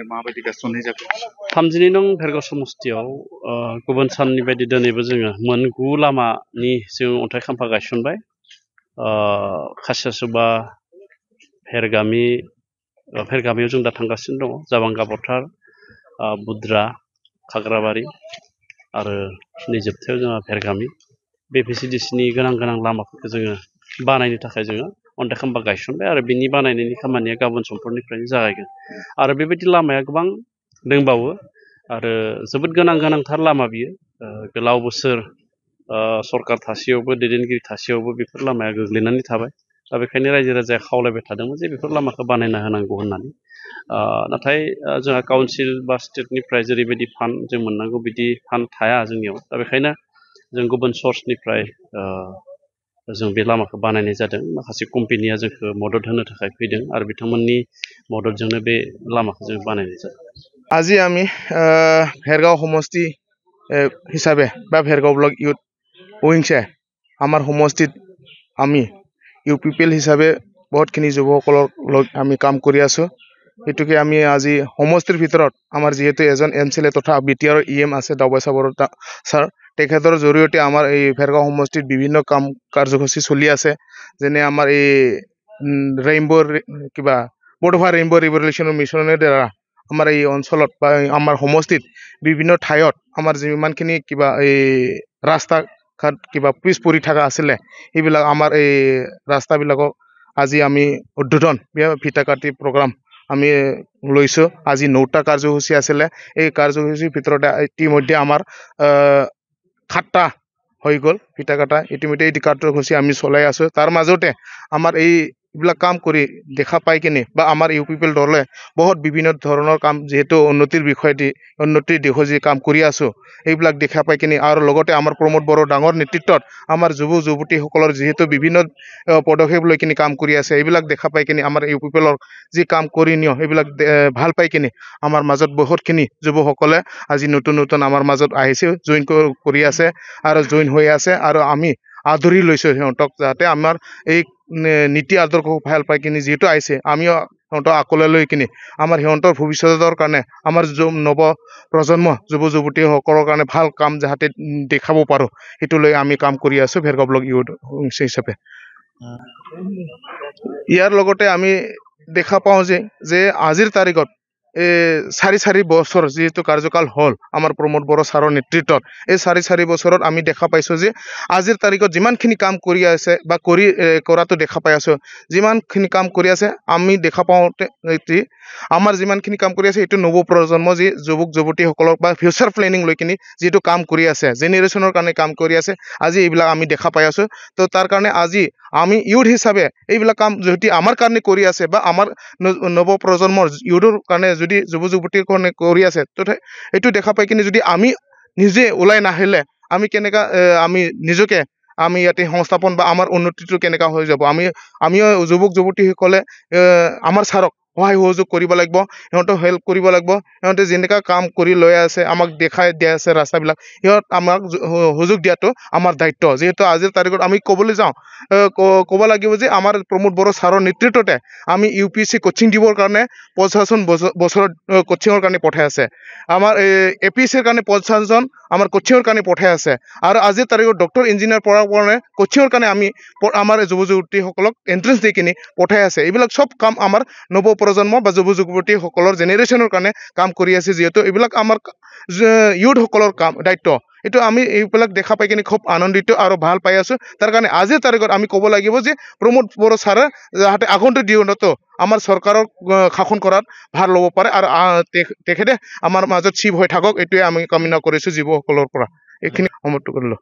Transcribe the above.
माबायदि गायसननाय जाखो 32 नं भेरगाव समस्तियाव गुबुन साननि बायदि दिनैबो जोङो मोन 9 लामानि जों अन्थाइ खाम्फा गायसनबाय खासियासुबा भेरगामियाव जों दा थांगासिनो दङ जाबांगा बथार बुद्रा खाग्राबारि आरो जोबथायाव जोंहा भेरगामि बेपिसिडिसिनि गोनां लामाफोरखौ जोङो बानायनो थाखाय जोङो अन्थाइ खाम्फा गायसनबाय आरो बिनि बानायनायनि खामानिया गाबोन समफोरनिफ्रायनो जागायगोन आरो बेबायदि लामाया गोबां दंबावो आरो जोबोद गोनांथार लामा बियो गोलाव बोसोर सरकार थासेयावबो दैदेनगिरि थासेयावबो बेफोर लामाया गोग्लैनानै थाबाय दा बेखायनो रायजो राजाया खावलायबाय थादोंमोन जे बेफोर लामाखौ बानायना होनांगौ होननानै नाथाय जोंहा काउन्सिल बा स्टेटनिफ्राय जेरैबायदि फान्ड जों मोननांगौ बिदि फान्ड थाया जोंनियाव दा बेखायनो जों गुबुन सर्सनिफ्राय जों बे लामाखौ बानायनाय जादों माखासे कम्पानिया जोंखौ मदद होनो थाखाय फैदों आरो बिथांमोननि मददजोंनो बे लामाखौ जों बानायनाय जादों আজি আমি भेरगाव समष्टि हिसाबै बा भेरगाव ब्लक इउथ उइंसे আমাৰ সমষ্টিত আমি ইউ পিপল হিচাপে বহুতখিনি যুৱকসকলক আমি কাম কৰি আছো এটুকে আমি আজি সমষ্টিৰ ভিতৰত আমাৰ যেহেতু এজন এমএলএ তথা বিটিআৰ ইএম আছে দাওবাইছা বড়া স্যাৰ তেখেতৰ জৰিয়তে আমাৰ এই ভেৰগাঁও সমষ্টিত বিভিন্ন কাম কাৰ্যসূচী চলি আছে যেনে আমাৰ এই ৰেইনবো কিবা বড়োফা ৰেইনবো ৰিভলিউচনৰ মিছনৰ দ্বাৰা আমাৰ এই অঞ্চলত বা আমাৰ সমষ্টিত বিভিন্ন ঠাইত আমাৰ যিমানখিনি কিবা এই ৰাস্তা ঘাট কিবা পিছ পৰি থকা আছিলে এইবিলাক আমাৰ এই ৰাস্তাবিলাকক আজি আমি উদ্বোধন ফিতা কাটি প্ৰগ্ৰাম আমি লৈছো আজি 9টা কাৰ্যসূচী আছিলে এই কাৰ্যসূচীৰ ভিতৰতে ইতিমধ্যে আমাৰ 7টা হৈ গ'ল ফিতা কাটা ইতিমধ্যে এই কাৰ্যসূচী আমি চলাই আছো তাৰ মাজতে আমাৰ এইবিলাক কাম কৰি দেখা পাই কিনে বা আমাৰ ইউ পিপল দলে বহুত বিভিন্ন ধৰণৰ কাম যেহেতু উন্নতিৰ বিষয় দি উন্নতিৰ দিশে যি কাম কৰি আছো এইবিলাক দেখা পাই কিনে আৰু লগতে আমাৰ প্ৰমোদ বড়ো ডাঙৰ নেতৃত্বত আমাৰ যুৱতীসকলৰ যেহেতু বিভিন্ন পদক্ষেপ লৈ কিনে কাম কৰি আছে এইবিলাক দেখা পাই কিনে আমাৰ ইউ পিপলৰ যি কাম কৰি নিও এইবিলাক ভাল পাই কিনে আমাৰ মাজত বহুতখিনি যুৱকসকলে আজি নতুন আমাৰ মাজত আহিছে জয়েন কৰি আছে আৰু জয়েন হৈ আছে আৰু আমি আদৰি লৈছো সিহঁতক যাতে আমাৰ এই নীতি আদৰ্শ ভাল পাই কিনে যেহেতু আহিছে আমিও সিহঁতক আকলে লৈ কিনে আমাৰ সিহঁতৰ ভৱিষ্যতৰ কাৰণে আমাৰ নৱ প্ৰজন্ম যুৱতীসকলৰ কাৰণে ভাল কাম যাতে দেখাব পাৰো সেইটো লৈ আমি কাম কৰি আছো ভেৰগাঁও ব্লক ইউথ হিচাপে ইয়াৰ লগতে আমি দেখা পাওঁ যে আজিৰ তাৰিখত 4 বছৰ যেহেতু কাৰ্যকাল হল আমাৰ প্ৰমোদ বড়ো ছাৰৰ নেতৃত্বত এই 4 বছৰত আমি দেখা পাইছো যে আজিৰ তাৰিখত যিমানখিনি কাম কৰি আছে বা কৰাটো দেখা পাই আছো যিমানখিনি কাম কৰি আছে আমি দেখা পাওঁতে আমাৰ যিমানখিনি কাম কৰি আছে এইটো নৱ প্ৰজন্ম যি যুৱতীসকলক বা ফিউচাৰ প্লেনিং লৈ কিনে যেটো কাম কৰি আছে জেনেৰেশ্যনৰ কাৰণে কাম কৰি আছে আজি এইবিলাক আমি দেখা পাই আছো তো তাৰ কাৰণে আজি আমি ইউথ হিচাপে এইবিলাক কাম যদি আমাৰ কাৰণে কৰি আছে বা আমাৰ নৱ প্ৰজন্মৰ ইউথৰ কাৰণে যদি যুৱতীৰ কাৰণে কৰি আছে তো এইটো দেখা পাই কিনে যদি আমি নিজে ওলাই নাহিলে আমি কেনেকা আমি নিজকে আমি ইয়াতে সংস্থাপন বা আমাৰ উন্নতিটো কেনেকা হৈ যাব আমিও যুৱতীসকলে আমাৰ ছাৰক সহায় সহযোগ কৰিব লাগিব সিহঁতক হেল্প কৰিব লাগিব সিহঁতে যেনেকা কাম কৰি লৈ আছে আমাক দেখাই দিয়া আছে ৰাস্তাবিলাক সিহঁত আমাক সুযোগ দিয়াটো আমাৰ দায়িত্ব যেহেতু আজিৰ তাৰিখত আমি ক'বলৈ যাওঁ ক'ব লাগিব যে আমাৰ প্ৰমোদ বড়ো ছাৰৰ নেতৃত্বতে আমি ইউপিএসসি কোচিং দিবৰ কাৰণে 55 বছৰত কোচিংৰ কাৰণে পঠাই আছে আমাৰ এপিএসসিৰ কাৰণে 50 জন আমাৰ কোচিংৰ কাৰণে পঠাই আছে আৰু আজিৰ তাৰিখত ডক্টৰ ইঞ্জিনিয়াৰ পঢ়াৰ কাৰণে কোচিংৰ কাৰণে আমি আমাৰ যুৱতীসকলক এন্ট্ৰেন্স দি কিনে পঠাই আছে এইবিলাক সব কাম আমাৰ নৱ প্ৰজন্ম বা যুৱতীসকলৰ জেনেৰেশ্যনৰ কাৰণে কাম কৰি আছে যেহেতু এইবিলাক আমাৰ ইউথসকলৰ কাম দায়িত্ব এটো আমি এইবিলাক দেখা পাই কিনে খুব আনন্দিত আৰু ভাল পাই আছো তাৰ কাৰণে আজিৰ তাৰিখত আমি ক'ব লাগিব যে প্ৰমোদ বড়ো ছাৰে যাতে আগন্তুক দিনতো আমাৰ চৰকাৰৰ শাসন কৰাত ভাল ল'ব পাৰে আৰু তেখেতে আমাৰ মাজত চিপ হৈ থাকক এইটোৱে আমি কামনা কৰিছো যুৱকসকলৰ পৰা এইখিনি সমৰ্থন কৰিলো